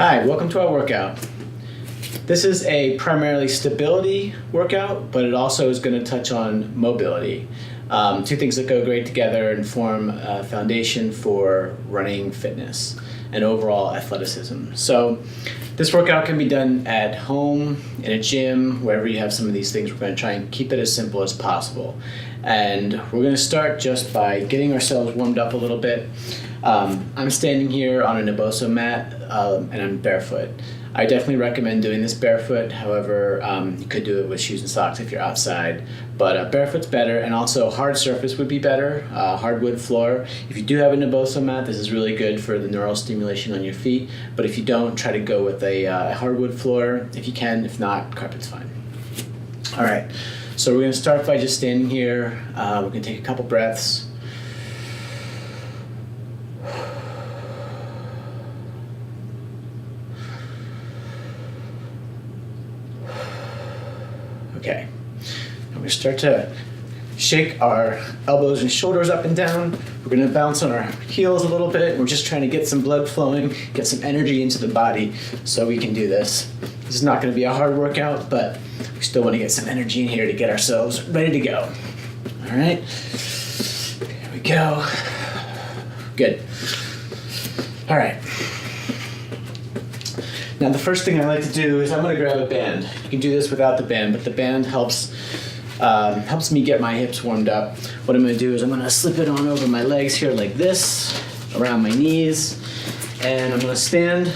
Hi, welcome to our workout. This is a primarily stability workout, but it also is going to touch on mobility. Two things that go great together and form a foundation for running fitness and overall athleticism. So this workout can be done at home, in a gym, wherever you have some of these things. We're going to try and keep it as simple as possible. And we're going to start just by getting ourselves warmed up a little bit. I'm standing here on a Naboso mat and I'm barefoot. I definitely recommend doing this barefoot. However, you could do it with shoes and socks if you're outside. But barefoot's better, and also hard surface would be better, hardwood floor. If you do have a Naboso mat, this is really good for the neural stimulation on your feet. But if you don't, try to go with a hardwood floor if you can. If not, carpet's fine. All right, so we're going to start by just standing here. We're going to take a couple breaths. Okay, we're going to start to shake our elbows and shoulders up and down. We're going to bounce on our heels a little bit. We're just trying to get some blood flowing, get some energy into the body so we can do this. This is not going to be a hard workout, but we still want to get some energy in here to get ourselves ready to go. All right, here we go. Good. All right. Now the first thing I like to do is I'm going to grab a band. You can do this without the band, but the band helps me get my hips warmed up. What I'm going to do is I'm going to slip it on over my legs here like this, around my knees, and I'm going to stand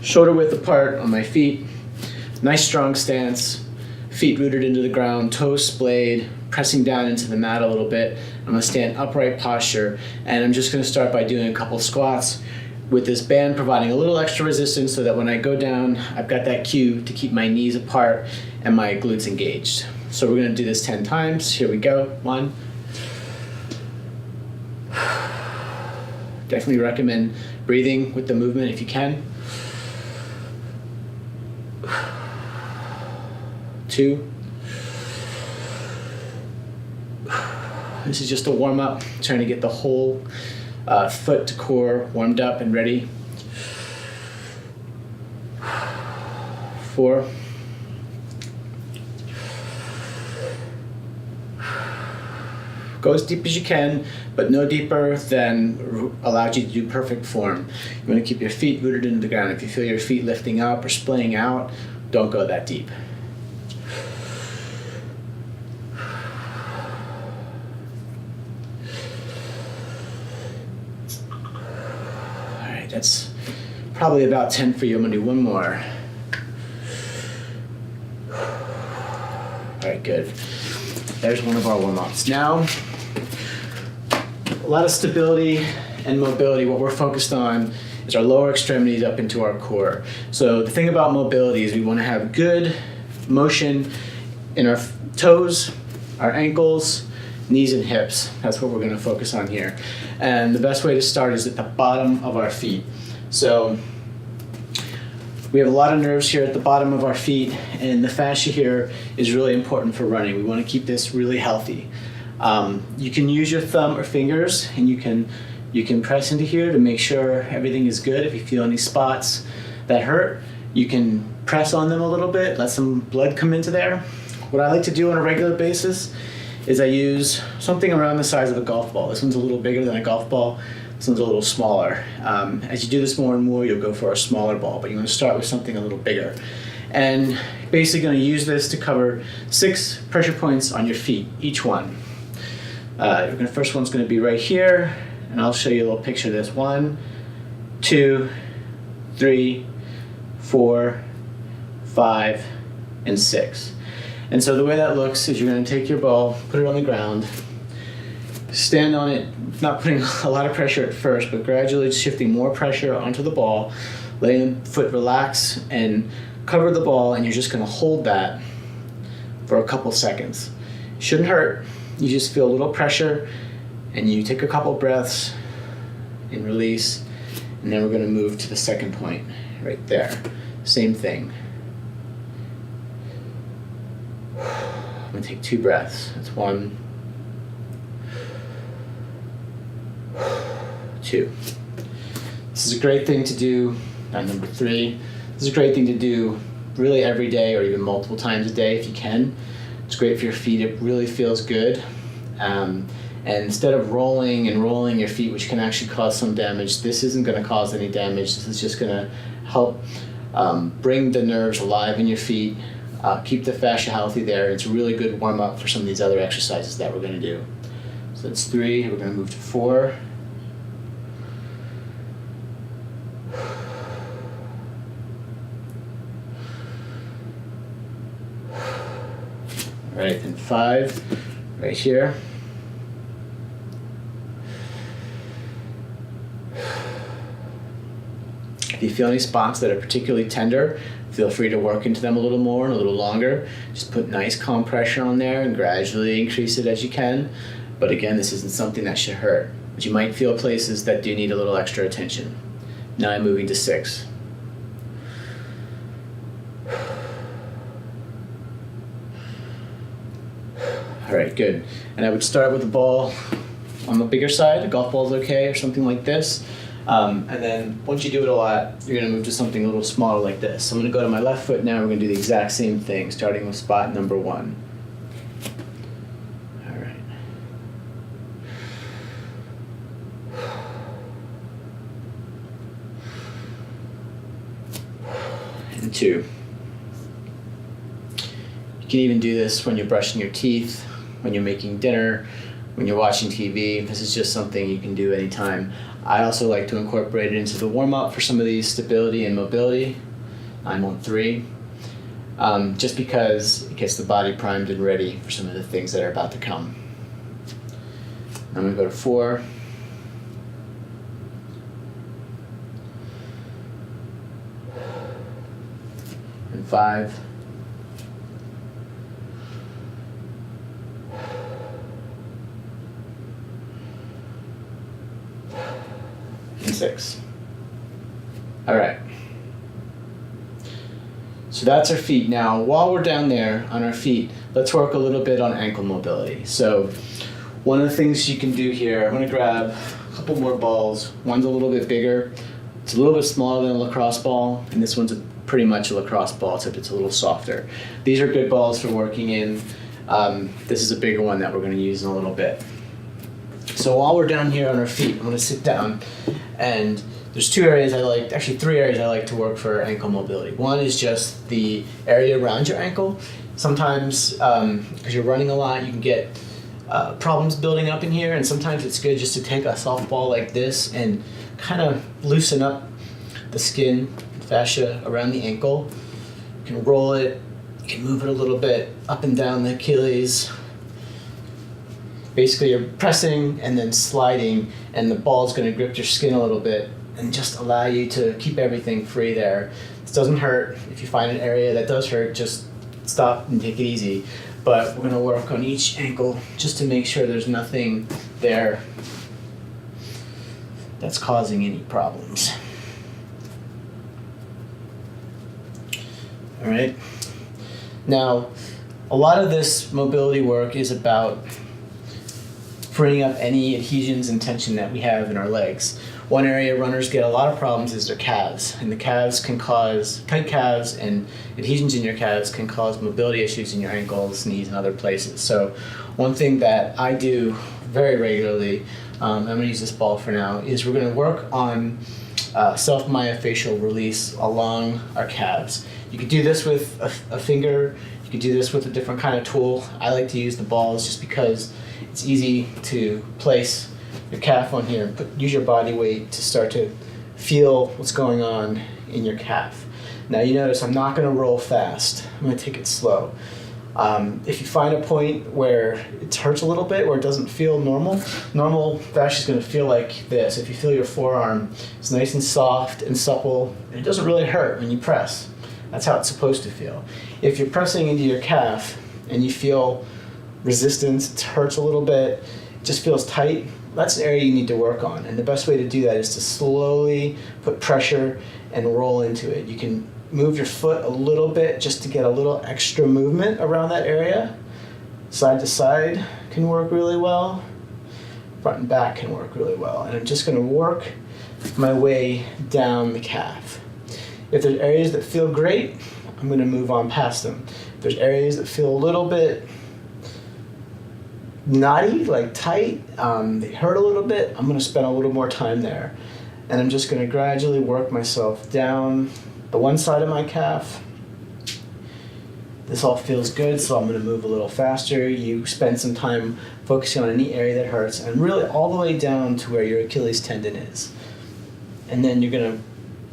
shoulder width apart on my feet. Nice strong stance, feet rooted into the ground, toes splayed, pressing down into the mat a little bit. I'm going to stand upright posture, and I'm just going to start by doing a couple squats with this band providing a little extra resistance so that when I go down, I've got that cue to keep my knees apart and my glutes engaged. So we're going to do this 10 times. Here we go. 1. Definitely recommend breathing with the movement if you can. 2. This is just a warm up, trying to get the whole foot to core warmed up and ready. 4. Go as deep as you can, but no deeper than allows you to do perfect form. You want to keep your feet rooted into the ground. If you feel your feet lifting up or splaying out, don't go that deep. That's probably about 10 for you. I'm going to do one more. All right, good. There's one of our warm-ups. Now, a lot of stability and mobility. What we're focused on is our lower extremities up into our core. So the thing about mobility is we want to have good motion in our toes, our ankles, knees and hips. That's what we're going to focus on here. And the best way to start is at the bottom of our feet. So we have a lot of nerves here at the bottom of our feet, and the fascia here is really important for running. We want to keep this really healthy. You can use your thumb or fingers, and you can press into here to make sure everything is good. If you feel any spots that hurt, you can press on them a little bit, let some blood come into there. What I like to do on a regular basis is I use something around the size of a golf ball. This one's a little bigger than a golf ball. This one's a little smaller. As you do this more and more, you'll go for a smaller ball, but you want to start with something a little bigger. And basically going to use this to cover 6 pressure points on your feet, each one. The first one's going to be right here, and I'll show you a little picture of this. 1, 2, 3, 4, 5, and 6. And so the way that looks is you're going to take your ball, put it on the ground, stand on it, not putting a lot of pressure at first, but gradually shifting more pressure onto the ball, letting the foot relax and cover the ball, and you're just going to hold that for a couple seconds. Shouldn't hurt. You just feel a little pressure, and you take a couple breaths and release, and then we're going to move to the second point right there. Same thing. I'm going to take 2 breaths. That's 1, 2. This is a great thing to do number 3. This is a great thing to do really every day or even multiple times a day if you can. It's great for your feet. It really feels good. And instead of rolling and rolling your feet, which can actually cause some damage, this isn't going to cause any damage. This is just going to help bring the nerves alive in your feet, keep the fascia healthy there. It's a really good warm-up for some of these other exercises that we're going to do. So that's 3. We're going to move to 4. All right, then 5 right here. If you feel any spots that are particularly tender, feel free to work into them a little more and a little longer. Just put nice calm pressure on there and gradually increase it as you can. But again, this isn't something that should hurt. But you might feel places that do need a little extra attention. Now I'm moving to 6. All right, good. And I would start with a ball on the bigger side. A golf ball is okay, or something like this. And then once you do it a lot, you're going to move to something a little smaller like this. So I'm going to go to my left foot now. We're going to do the exact same thing, starting with spot number 1. All right. And 2. You can even do this when you're brushing your teeth, when you're making dinner, when you're watching TV. This is just something you can do anytime. I also like to incorporate it into the warm-up for some of these stability and mobility. I'm on 3, just because it gets the body primed and ready for some of the things that are about to come. I'm going to go to 4. And 5. And 6. All right. So that's our feet. Now, while we're down there on our feet, let's work a little bit on ankle mobility. So one of the things you can do here, I'm going to grab a couple more balls. One's a little bit bigger. It's a little bit smaller than a lacrosse ball, and this one's pretty much a lacrosse ball, except it's a little softer. These are good balls for working in. This is a bigger one that we're going to use in a little bit. So while we're down here on our feet, I'm going to sit down, and there's 2 areas I like, actually 3 areas I like to work for ankle mobility. One is just the area around your ankle. Sometimes, as you're running a lot, you can get problems building up in here, and sometimes it's good just to take a soft ball like this and kind of loosen up the skin, fascia around the ankle. You can roll it, you can move it a little bit up and down the Achilles. Basically, you're pressing and then sliding, and the ball's going to grip your skin a little bit and just allow you to keep everything free there. This doesn't hurt. If you find an area that does hurt, just stop and take it easy. But we're going to work on each ankle just to make sure there's nothing there that's causing any problems. All right. Now, a lot of this mobility work is about freeing up any adhesions and tension that we have in our legs. One area runners get a lot of problems is their calves, and the calves can cause, tight calves and adhesions in your calves can cause mobility issues in your ankles, knees, and other places. So one thing that I do very regularly, I'm going to use this ball for now, is we're going to work on self-myofascial release along our calves. You could do this with a finger, you could do this with a different kind of tool. I like to use the balls just because it's easy to place your calf on here and use your body weight to start to feel what's going on in your calf. Now you notice I'm not going to roll fast. I'm going to take it slow. If you find a point where it hurts a little bit, where it doesn't feel normal fascia is going to feel like this. If you feel your forearm, it's nice and soft and supple, and it doesn't really hurt when you press. That's how it's supposed to feel. If you're pressing into your calf and you feel resistance, it hurts a little bit, it just feels tight, that's an area you need to work on. And the best way to do that is to slowly put pressure and roll into it. You can move your foot a little bit just to get a little extra movement around that area. Side to side can work really well. Front and back can work really well. And I'm just going to work my way down the calf. If there's areas that feel great, I'm going to move on past them. If there's areas that feel a little bit knotty, like tight, they hurt a little bit, I'm going to spend a little more time there. And I'm just going to gradually work myself down the one side of my calf. This all feels good, so I'm going to move a little faster. You spend some time focusing on any area that hurts, and really all the way down to where your Achilles tendon is. And then you're going to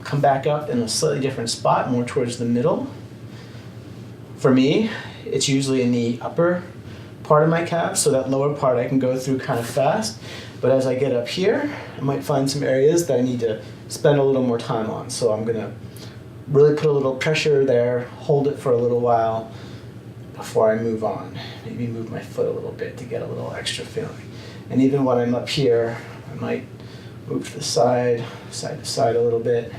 come back up in a slightly different spot, more towards the middle. For me, it's usually in the upper part of my calf, so that lower part I can go through kind of fast. But as I get up here, I might find some areas that I need to spend a little more time on. So I'm going to really put a little pressure there, hold it for a little while before I move on. Maybe move my foot a little bit to get a little extra feeling. And even when I'm up here, I might move to the side to side a little bit.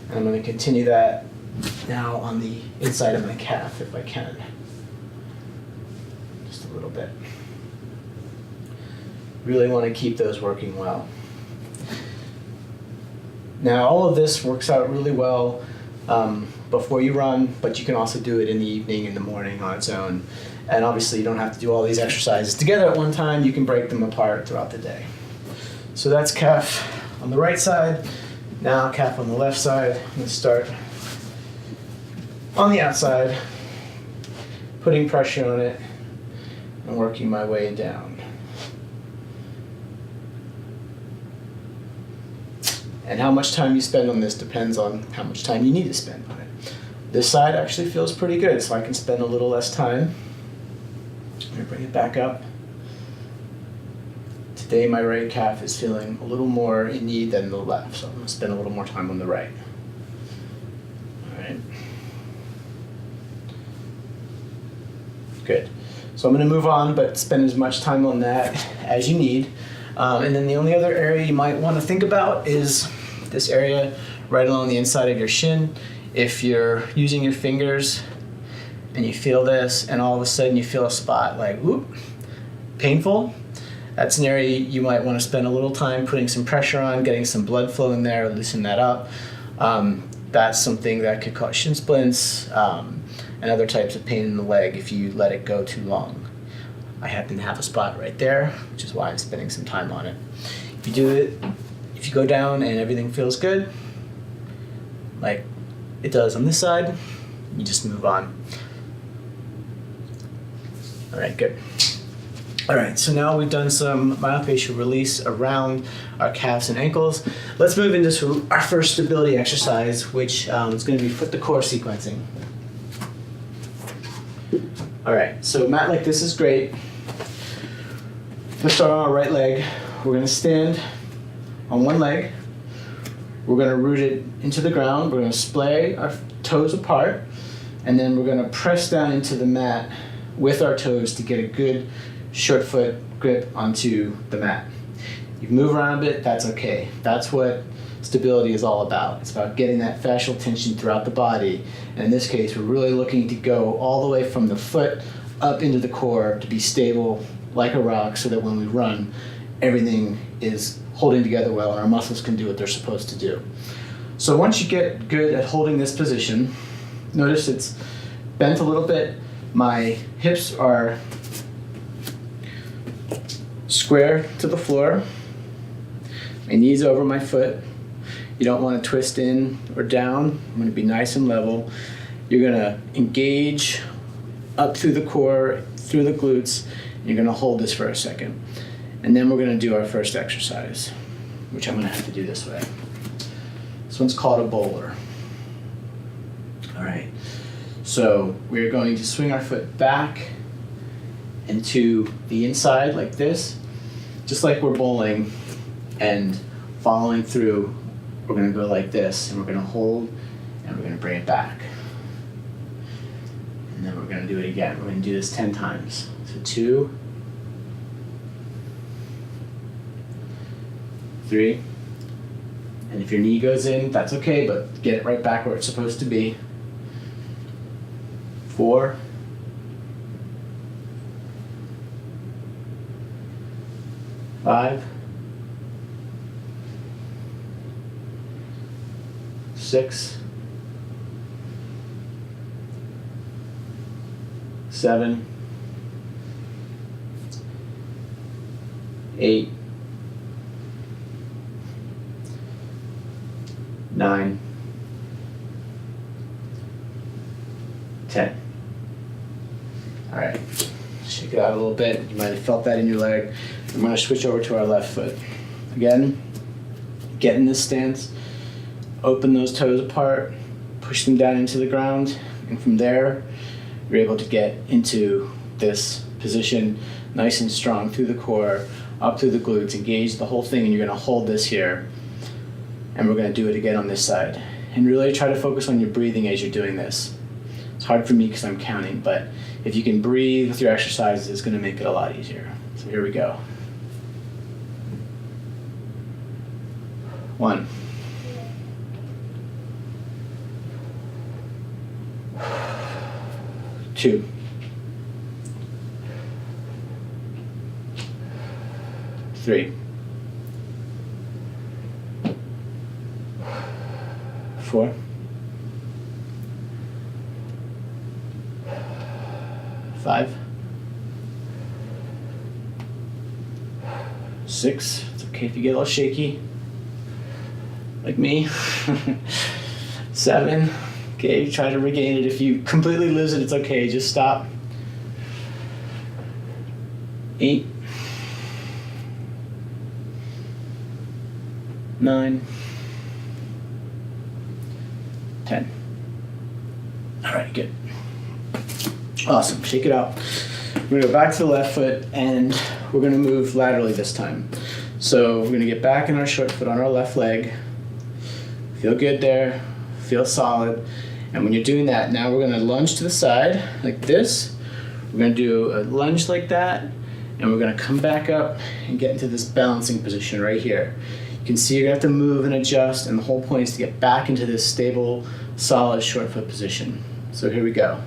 And I'm going to continue that now on the inside of my calf if I can. Just a little bit. Really want to keep those working well. Now all of this works out really well before you run, but you can also do it in the evening, in the morning on its own. And obviously you don't have to do all these exercises together at one time, you can break them apart throughout the day. So that's calf on the right side. Now calf on the left side. I'm going to start on the outside, putting pressure on it and working my way down. And how much time you spend on this depends on how much time you need to spend on it. This side actually feels pretty good, so I can spend a little less time. I'm going to bring it back up. Today my right calf is feeling a little more in need than the left, so I'm going to spend a little more time on the right. All right. Good. So I'm going to move on, but spend as much time on that as you need. And then the only other area you might want to think about is this area right along the inside of your shin. If you're using your fingers and you feel this and all of a sudden you feel a spot like, whoop, painful, that's an area you might want to spend a little time putting some pressure on, getting some blood flow in there, loosen that up. That's something that could cause shin splints and other types of pain in the leg if you let it go too long. I happen to have a spot right there, which is why I'm spending some time on it. If you do it, if you go down and everything feels good, like it does on this side, you just move on. All right, good. All right, so now we've done some myofascial release around our calves and ankles. Let's move into our first stability exercise, which is going to be foot to core sequencing. All right, so a mat like this is great. Let's start on our right leg. We're going to stand on one leg. We're going to root it into the ground. We're going to splay our toes apart, and then we're going to press down into the mat with our toes to get a good short foot grip onto the mat. You can move around a bit, that's okay. That's what stability is all about. It's about getting that fascial tension throughout the body. And in this case, we're really looking to go all the way from the foot up into the core to be stable like a rock so that when we run, everything is holding together well and our muscles can do what they're supposed to do. So once you get good at holding this position, notice it's bent a little bit. My hips are square to the floor. My knees over my foot. You don't want to twist in or down. I'm going to be nice and level. You're going to engage up through the core, through the glutes. And you're going to hold this for a second. And then we're going to do our first exercise, which I'm going to have to do this way. This one's called a bowler. All right. So we're going to swing our foot back and to the inside like this, just like we're bowling, and following through, we're going to go like this, and we're going to hold, and we're going to bring it back. And then we're going to do it again. We're going to do this 10 times. So 2, 3, and if your knee goes in, that's okay, but get it right back where it's supposed to be. 4, 5, 6, 7, 8, 9, 10. All right, shake it out a little bit. You might have felt that in your leg. I'm gonna switch over to our left foot. Again, get in this stance, open those toes apart, push them down into the ground, and from there, you're able to get into this position nice and strong through the core, up through the glutes, engage the whole thing, and you're gonna hold this here. And we're gonna do it again on this side. And really try to focus on your breathing as you're doing this. It's hard for me because I'm counting, but if you can breathe with your exercises, it's gonna make it a lot easier. So here we go. 1. 2. 3. 4. 5. 6. It's okay if you get a little shaky, like me. 7. Okay, try to regain it. If you completely lose it, it's okay. Just stop. 8. 9. 10. All right, good. Awesome, shake it out. We're gonna go back to the left foot and we're gonna move laterally this time. So we're gonna get back in our short foot on our left leg. Feel good there, feel solid. And when you're doing that, now we're gonna lunge to the side like this. We're gonna do a lunge like that, and we're gonna come back up and get into this balancing position right here. You can see you're gonna have to move and adjust, and the whole point is to get back into this stable, solid short foot position. So here we go.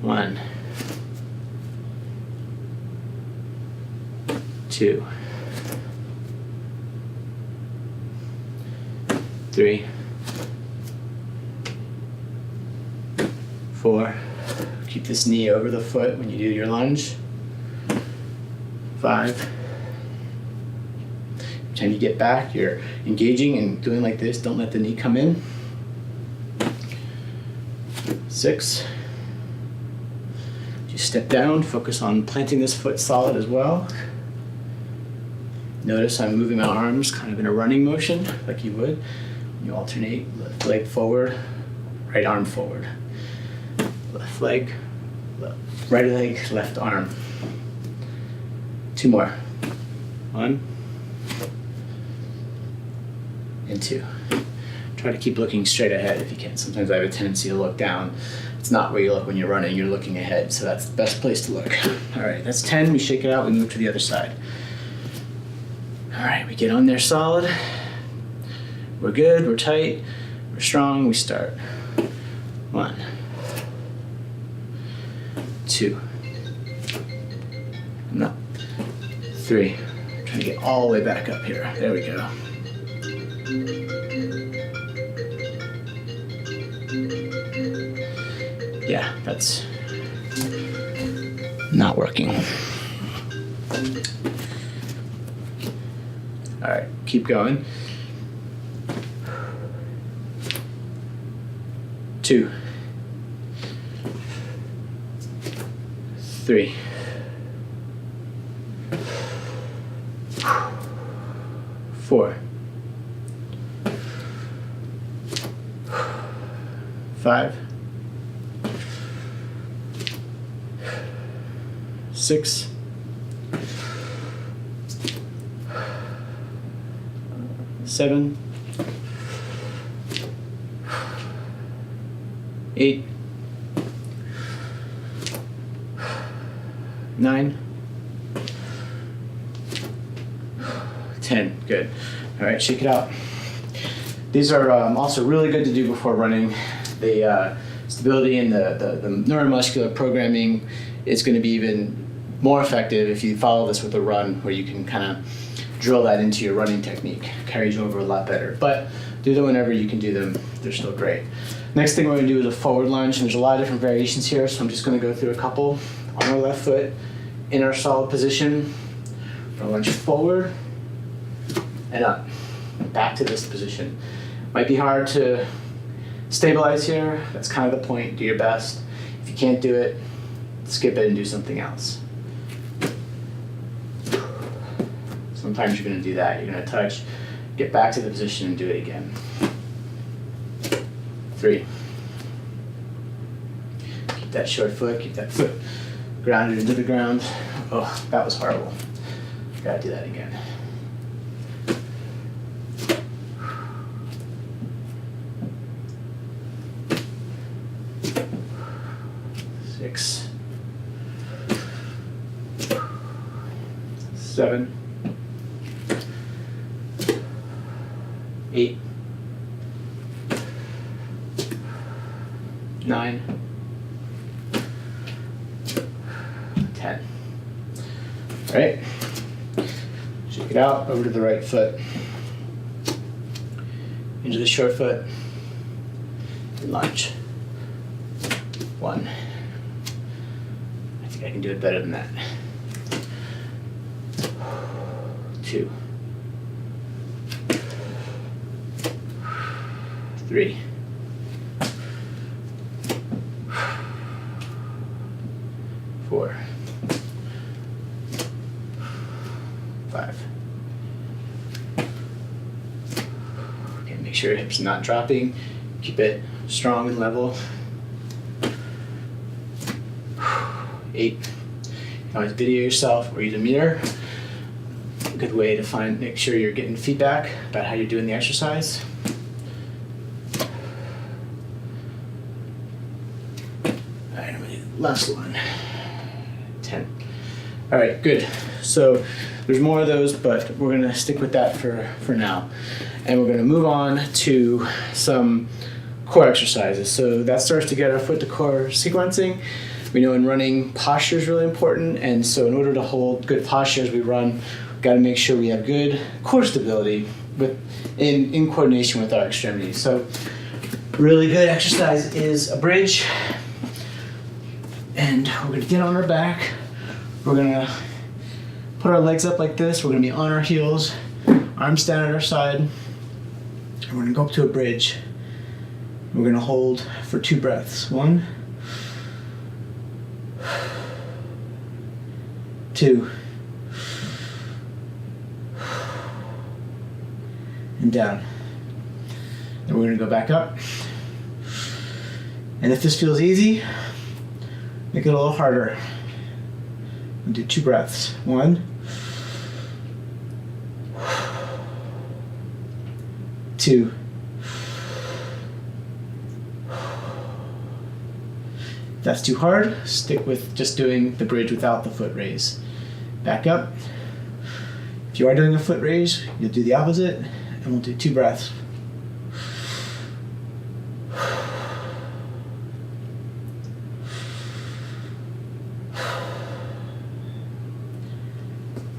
1, 2, 3, 4. Keep this knee over the foot when you do your lunge. 5. Every time you get back, you're engaging and doing like this. Don't let the knee come in. 6. Just step down, focus on planting this foot solid as well. Notice I'm moving my arms kind of in a running motion, like you would. You alternate, left leg forward, right arm forward. Left leg, right leg, left arm. 2 more. 1 and 2. Try to keep looking straight ahead if you can. Sometimes I have a tendency to look down. It's not where you look when you're running, you're looking ahead, so that's the best place to look. All right, that's 10, we shake it out, we move to the other side. All right, we get on there solid. We're good, we're tight, we're strong, we start. 1, 2, no, 3. Trying to get all the way back up here. There we go. Yeah, that's not working. All right, keep going. 2, 3, 4, 5, 6, 7, 8, 9, 10. Good. All right, shake it out. These are also really good to do before running. The stability and the neuromuscular programming is going to be even more effective if you follow this with a run, where you can kind of drill that into your running technique. Carries over a lot better. But do them whenever you can do them. They're still great. Next thing we're going to do is a forward lunge, and there's a lot of different variations here, so I'm just going to go through a couple. On our left foot, in our solid position, we're going to lunge forward and up, back to this position. Might be hard to stabilize here. That's kind of the point. Do your best. If you can't do it, skip it and do something else. Sometimes you're going to do that. You're going to touch, get back to the position, and do it again. 3. Keep that short foot, keep that foot grounded into the ground. Oh, that was horrible. Gotta do that again. 6, 7, 8, 9, 10. All right, shake it out, over to the right foot, into the short foot, and lunge. 1. I think I can do it better than that. 2, 3, 4, 5. Okay, make sure your hips are not dropping. Keep it strong and level. 8. You can always video yourself or use a mirror. A good way to make sure you're getting feedback about how you're doing the exercise. Alright, I'm gonna do the last one. 10. Alright, good. So there's more of those, but we're gonna stick with that for now. And we're gonna move on to some core exercises. So that starts to get our foot to core sequencing. We know in running, posture is really important, and so in order to hold good posture as we run, we've got to make sure we have good core stability in coordination with our extremities. So really good exercise is a bridge, and we're going to get on our back. We're going to put our legs up like this. We're going to be on our heels, arms down at our side, and we're going to go up to a bridge. We're going to hold for 2 breaths. 1, 2, and down. Then we're going to go back up. And if this feels easy, make it a little harder. We'll do 2 breaths. 1, 2, if that's too hard, stick with just doing the bridge without the foot raise. Back up. If you are doing a foot raise, you'll do the opposite, and we'll do 2 breaths.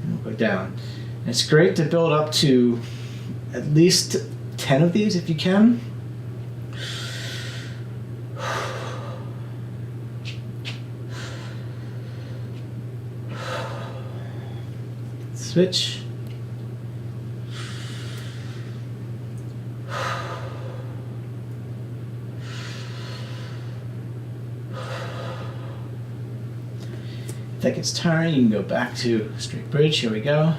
And we'll go down. And it's great to build up to at least 10 of these if you can. Switch. If that gets tiring, you can go back to straight bridge. Here we go.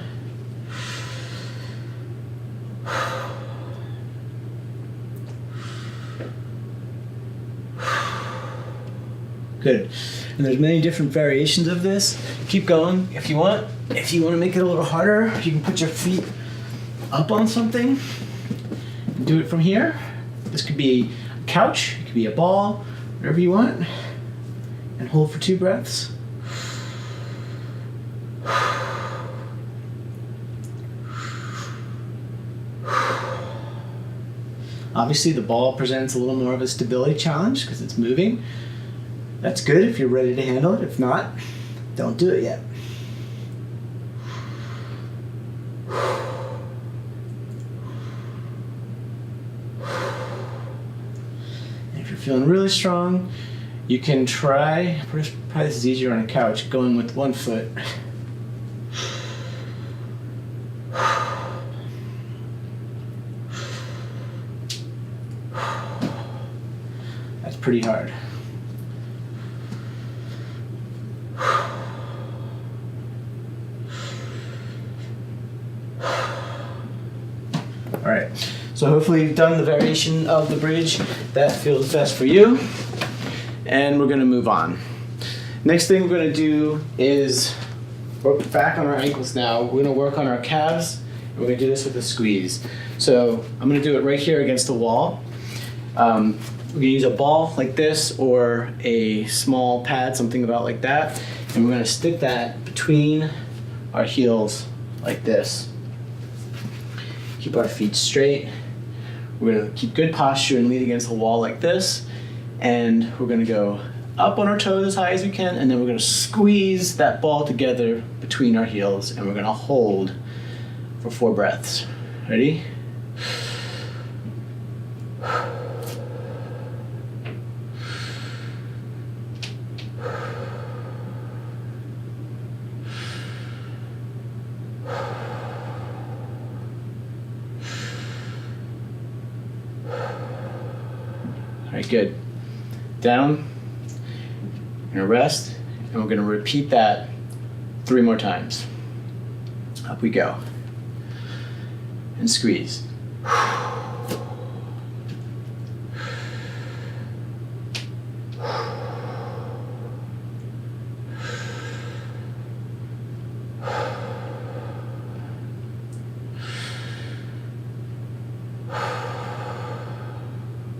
Good. And there's many different variations of this. Keep going if you want. If you want to make it a little harder, you can put your feet up on something and do it from here. This could be a couch, it could be a ball, whatever you want. And hold for 2 breaths. Obviously, the ball presents a little more of a stability challenge because it's moving. That's good if you're ready to handle it. If not, don't do it yet. If you're feeling really strong, you can try, probably this is easier on a couch, going with one foot. That's pretty hard. All right, so hopefully you've done the variation of the bridge that feels best for you, and we're gonna move on. Next thing we're gonna do is, we're back on our ankles now, we're gonna work on our calves, and we're gonna do this with a squeeze. So I'm gonna do it right here against the wall. We're gonna use a ball like this or a small pad, something about like that, and we're gonna stick that between our heels like this. Keep our feet straight. We're gonna keep good posture and lean against the wall like this. And we're gonna go up on our toes as high as we can, and then we're gonna squeeze that ball together between our heels, and we're gonna hold for 4 breaths. Ready? All right, good. Down, we're gonna rest, and we're gonna repeat that 3 more times. Up we go. And squeeze.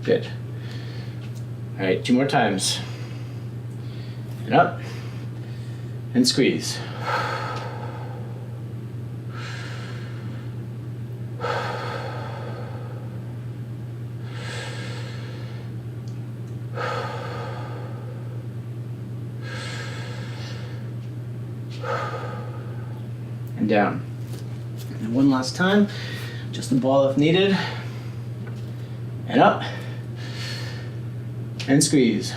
Good. All right, 2 more times. And up, and squeeze. And down. And one last time, just the ball if needed. And up. And squeeze.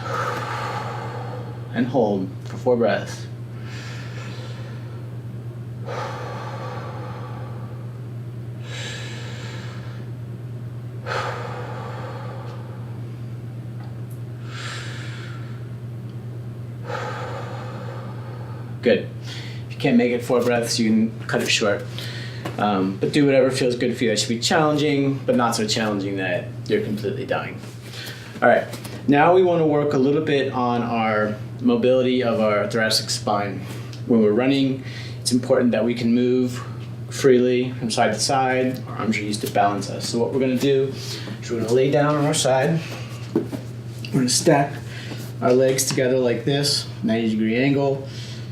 And hold for 4 breaths. Good. If you can't make it 4 breaths, you can cut it short. But do whatever feels good for you. That should be challenging, but not so challenging that you're completely dying. All right, now we want to work a little bit on our mobility of our thoracic spine. When we're running, it's important that we can move freely from side to side. Our arms are used to balance us. So what we're going to do is we're going to lay down on our side. We're going to stack our legs together like this, 90-degree angle.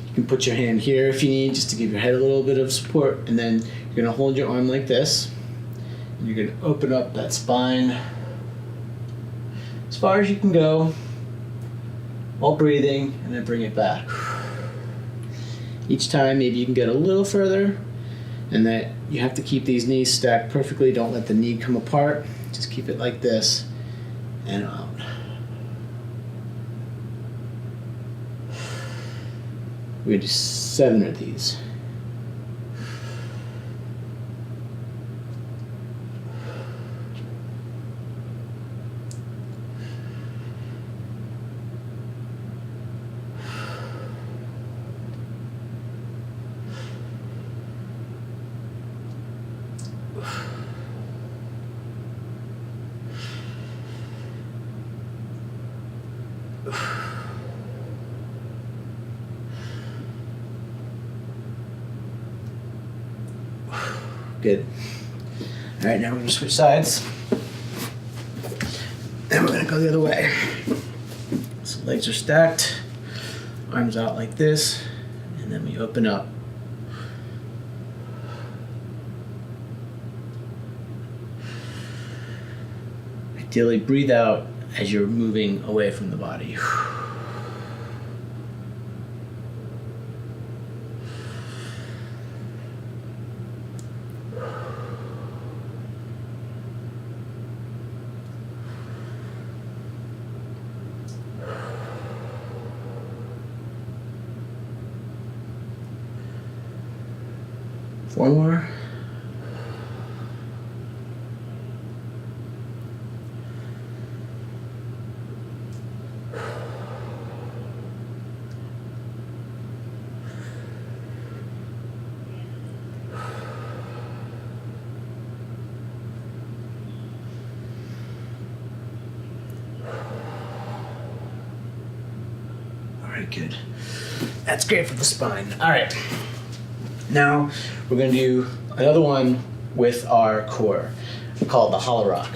You can put your hand here if you need, just to give your head a little bit of support. And then you're going to hold your arm like this. And you're going to open up that spine as far as you can go, while breathing, and then bring it back. Each time, maybe you can get a little further, and that you have to keep these knees stacked perfectly. Don't let the knee come apart. Just keep it like this, and out. We're gonna do 7 of these. Good. All right, now we're gonna switch sides. And we're gonna go the other way. So legs are stacked, arms out like this, and then we open up. Ideally, breathe out as you're moving away from the body. One more. Good. That's great for the spine. All right. Now we're going to do another one with our core called the hollow rock.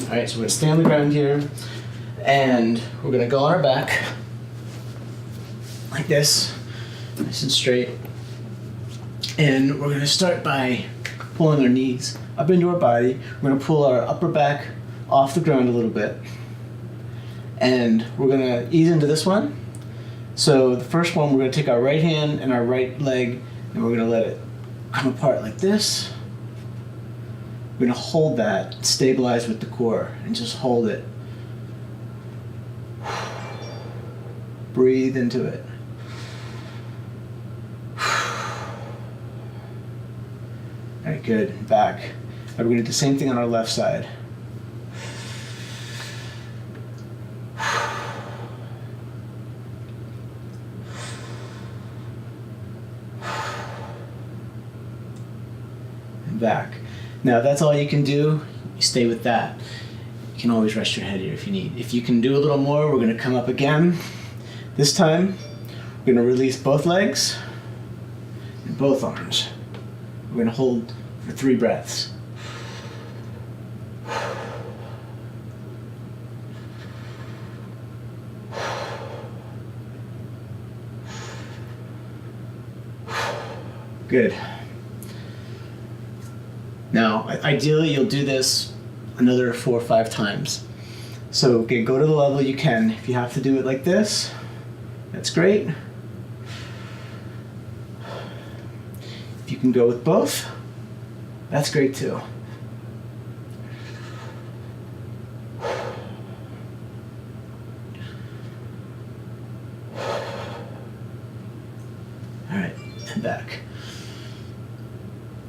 All right, so we're going to stay on the ground here and we're going to go on our back like this, nice and straight. And we're going to start by pulling our knees up into our body. We're going to pull our upper back off the ground a little bit. And we're going to ease into this one. So the first one, we're going to take our right hand and our right leg, and we're going to let it come apart like this. We're going to hold that, stabilize with the core, and just hold it. Breathe into it. All right, good. Back. All right, we're going to do the same thing on our left side. Back. Now, if that's all you can do, you stay with that. You can always rest your head here if you need. If you can do a little more, we're going to come up again. This time, we're going to release both legs and both arms. We're going to hold for 3 breaths. Good. Now, ideally, you'll do this another 4 or 5 times. So, again, go to the level you can. If you have to do it like this, that's great. If you can go with both, that's great too. All right, and back.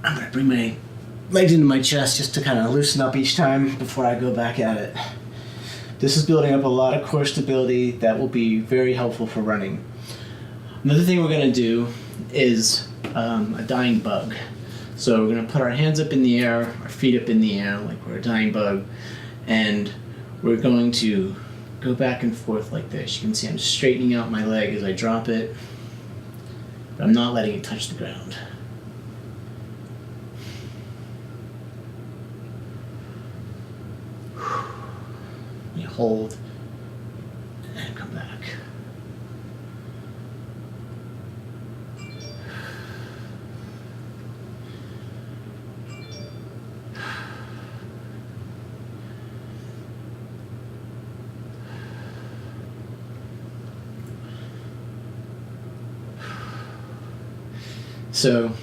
I'm gonna bring my legs into my chest just to kind of loosen up each time before I go back at it. This is building up a lot of core stability that will be very helpful for running. Another thing we're going to do is a dying bug. So we're going to put our hands up in the air, our feet up in the air like we're a dying bug, and we're going to go back and forth like this. You can see I'm straightening out my leg as I drop it, but I'm not letting it touch the ground. You hold and come back. So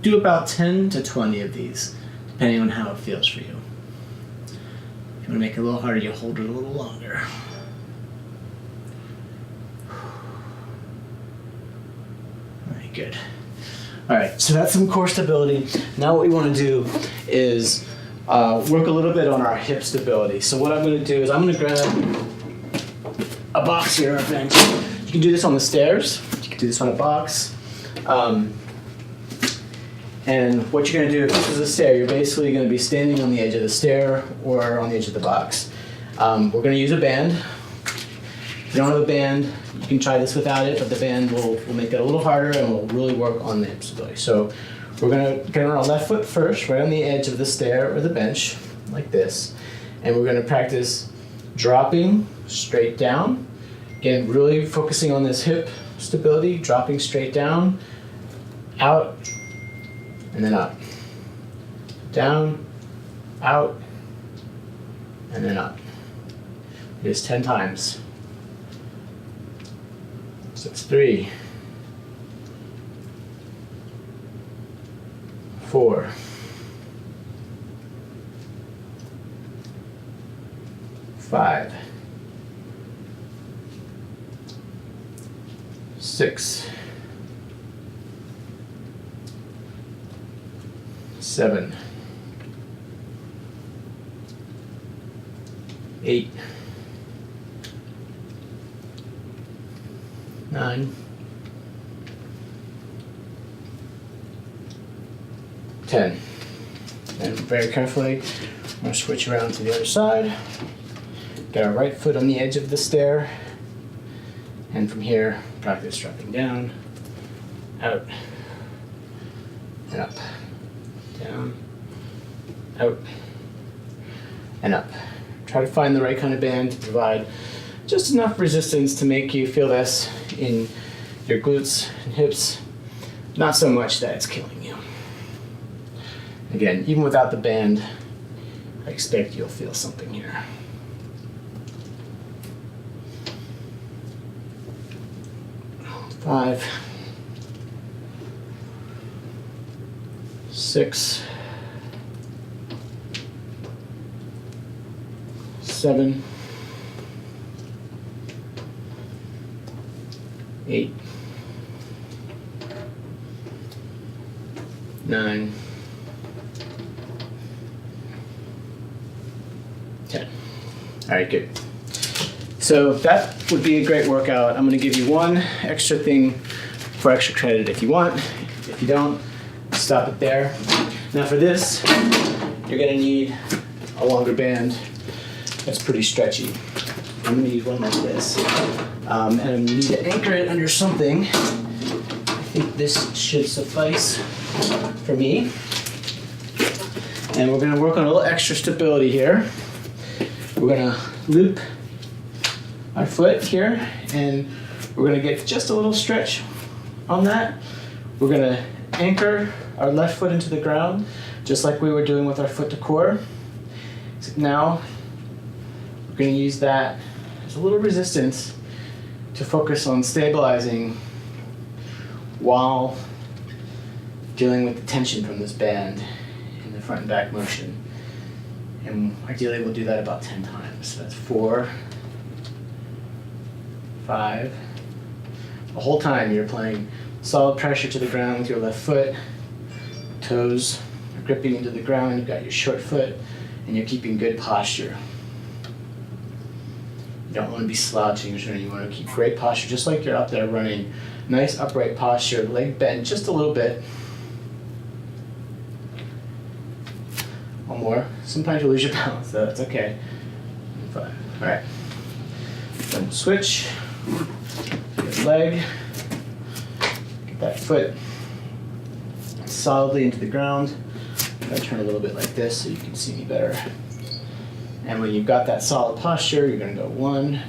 do about 10 to 20 of these, depending on how it feels for you. If you want to make it a little harder, you hold it a little longer. Alright, good. Alright, so that's some core stability. Now what we want to do is work a little bit on our hip stability. So what I'm going to do is I'm going to grab a box here, or a bench. You can do this on the stairs. You can do this on a box. And what you're going to do, if this is a stair, you're basically going to be standing on the edge of the stair or on the edge of the box. We're going to use a band. If you don't have a band, you can try this without it, but the band will make it a little harder and will really work on the hip stability. So we're going to get on our left foot first, right on the edge of the stair or the bench, like this. And we're going to practice dropping straight down. Again, really focusing on this hip stability, dropping straight down, out, and then up. Down, out, and then up. It is 10 times. So it's 3, 4, 5, 6, 7, 8, 9, 10. And very carefully, we're going to switch around to the other side. Get our right foot on the edge of the stair. And from here, practice dropping down, out, and up. Down, out, and up. Try to find the right kind of band to provide just enough resistance to make you feel this in your glutes and hips. Not so much that it's killing you. Again, even without the band, I expect you'll feel something here. 5, 6, 7, 8, 9, 10. All right, good. So that would be a great workout. I'm going to give you one extra thing for extra credit if you want. If you don't, stop it there. Now for this, you're going to need a longer band that's pretty stretchy. I'm going to need one like this. And I'm going to need to anchor it under something. I think this should suffice for me. And we're going to work on a little extra stability here. We're going to loop our foot here, and we're going to get just a little stretch on that. We're going to anchor our left foot into the ground, just like we were doing with our foot to core. So now, we're going to use that as a little resistance to focus on stabilizing while dealing with the tension from this band in the front and back motion. And ideally, we'll do that about 10 times. So that's 4, 5. The whole time you're applying solid pressure to the ground with your left foot. Toes are gripping into the ground. You've got your short foot, and you're keeping good posture. You don't want to be slouching or something. You want to keep great posture, just like you're out there running. Nice upright posture, leg bent just a little bit. One more. Sometimes you lose your balance, though. It's okay. 5. All right. Then switch. Good leg. Get that foot solidly into the ground. I'm going to turn a little bit like this so you can see me better. And when you've got that solid posture, you're going to go 1,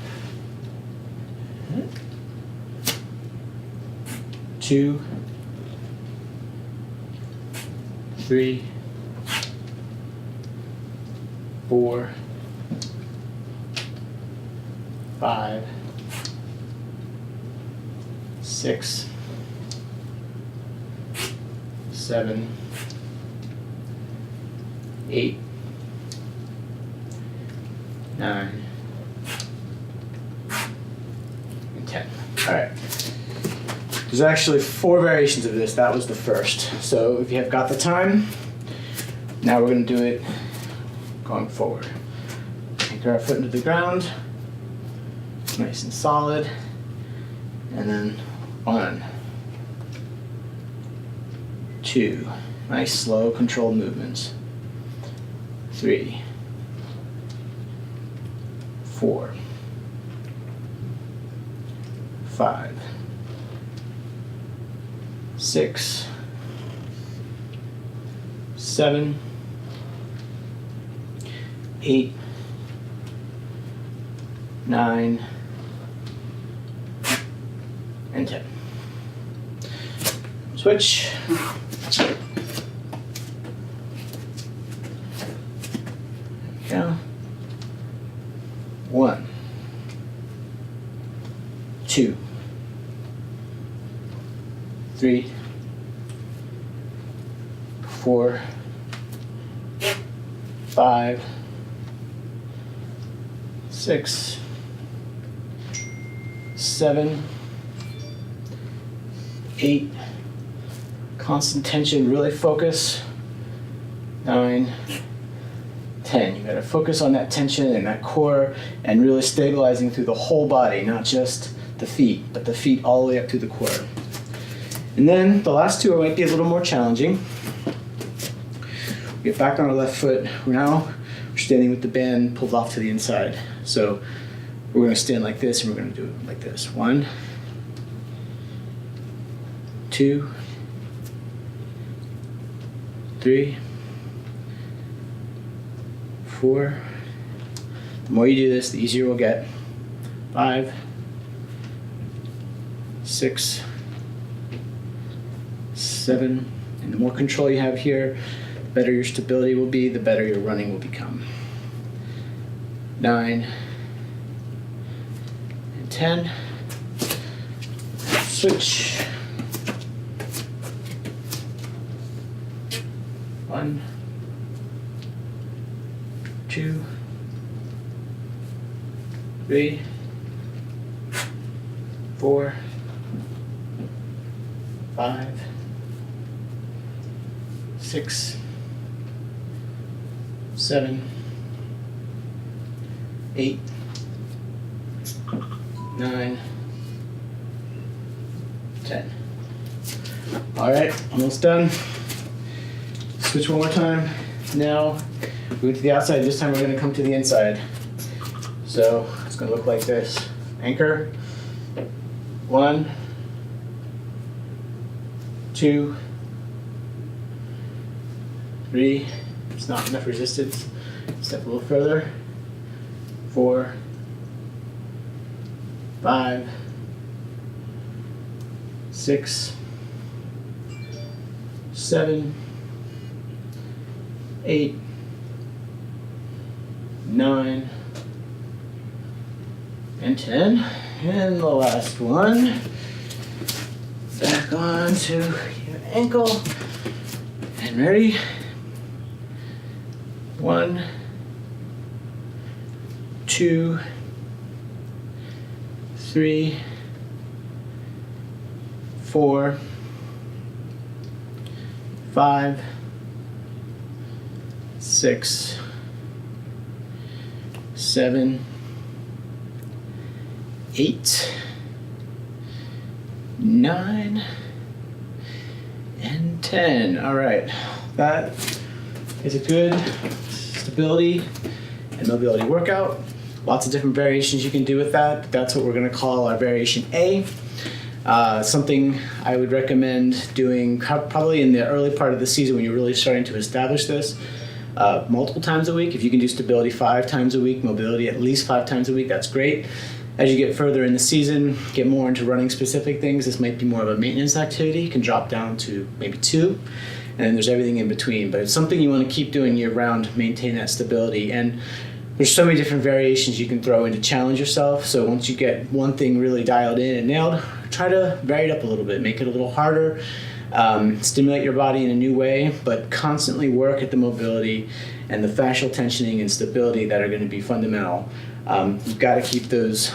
2, 3, 4, 5, 6, 7, 8, 9, and 10. All right. There's actually 4 variations of this. That was the first. So if you have got the time, now we're going to do it going forward. Anchor our foot into the ground, nice and solid, and then 1, 2, nice slow controlled movements, 3, 4, 5, 6, 7, 8, 9, and 10. Switch. There we go. 1, 2, 3, 4, 5, 6, 7, 8. Constant tension, really focus 9, 10. You gotta focus on that tension and that core and really stabilizing through the whole body, not just the feet, but the feet all the way up to the core. And then the last two might be a little more challenging. Get back on our left foot. Now we're standing with the band pulled off to the inside. So we're gonna stand like this and we're gonna do it like this. 1, 2, 3, 4. The more you do this, the easier we'll get. 5, 6, 7. And the more control you have here, the better your stability will be, the better your running will become. 9 and 10. Switch. 1, 2, 3, 4, 5, 6, 7, 8, 9, 10. All right, almost done. Switch one more time. Now, we went to the outside. This time we're going to come to the inside. So it's going to look like this. Anchor. 1, 2, 3. It's not enough resistance. Step a little further. 4, 5, 6, 7, 8, 9, and 10. And the last one. Back onto your ankle. And ready. 1, 2, 3, 4, 5, 6, 7, 8, 9, and 10. All right, that is a good stability and mobility workout. Lots of different variations you can do with that. That's what we're going to call our variation A. Something I would recommend doing probably in the early part of the season when you're really starting to establish this. Multiple times a week. If you can do stability 5 times a week, mobility at least 5 times a week, that's great. As you get further in the season, get more into running specific things, this might be more of a maintenance activity. You can drop down to maybe 2, and then there's everything in between. But it's something you want to keep doing year round, maintain that stability. And there's so many different variations you can throw in to challenge yourself. So once you get one thing really dialed in and nailed, try to vary it up a little bit, make it a little harder. Stimulate your body in a new way, but constantly work at the mobility and the fascial tensioning and stability that are going to be fundamental. You've got to keep those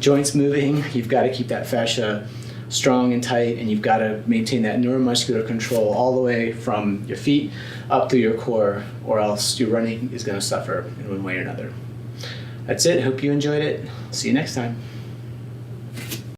joints moving, you've got to keep that fascia strong and tight, and you've got to maintain that neuromuscular control all the way from your feet up through your core, or else your running is going to suffer in one way or another. That's it. Hope you enjoyed it. See you next time.